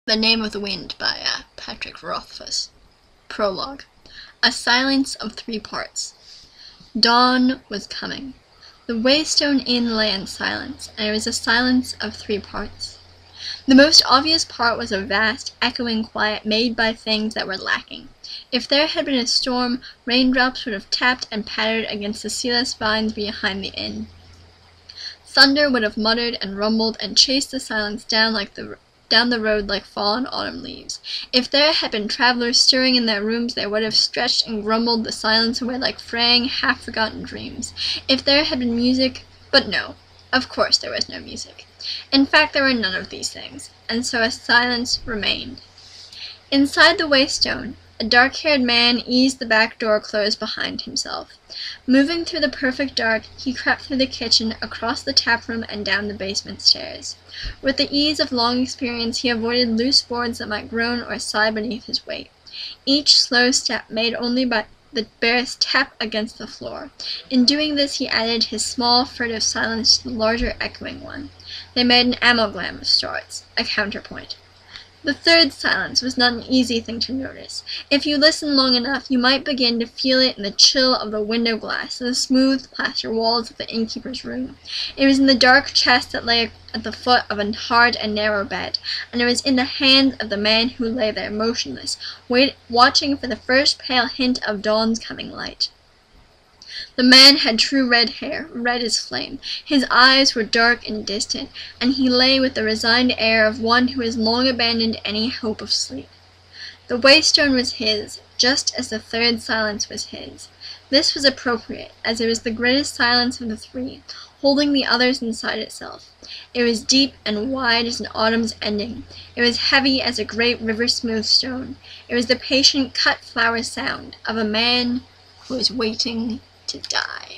The Name of the Wind by Patrick Rothfuss. Prologue. A silence of 3 parts. Dawn was coming. The Waystone Inn lay in silence, and it was a silence of 3 parts. The most obvious part was a vast, echoing quiet made by things that were lacking. If there had been a storm, raindrops would have tapped and pattered against the sealess vines behind the inn. Thunder would have muttered and rumbled and chased the silence down the road like fallen autumn leaves. If there had been travelers stirring in their rooms, they would have stretched and grumbled the silence away like fraying, half-forgotten dreams. If there had been music— but no, of course there was no music. In fact, there were none of these things, and so a silence remained. Inside the Waystone, a dark-haired man eased the back door closed behind himself. Moving through the perfect dark, he crept through the kitchen, across the taproom, and down the basement stairs. With the ease of long experience, he avoided loose boards that might groan or sigh beneath his weight. Each slow step made only by the barest tap against the floor. In doing this, he added his small, furtive silence to the larger, echoing one. They made an amalgam of sorts, a counterpoint. The third silence was not an easy thing to notice. If you listened long enough, you might begin to feel it in the chill of the window glass and the smooth plaster walls of the innkeeper's room. It was in the dark chest that lay at the foot of a hard and narrow bed, and it was in the hands of the man who lay there motionless, watching for the first pale hint of dawn's coming light. The man had true red hair, red as flame. His eyes were dark and distant, and he lay with the resigned air of one who has long abandoned any hope of sleep. The Waystone was his, just as the third silence was his. This was appropriate, as it was the greatest silence of the 3, holding the others inside itself. It was deep and wide as an autumn's ending. It was heavy as a great river-smooth stone. It was the patient cut-flower sound of a man who is waiting to die.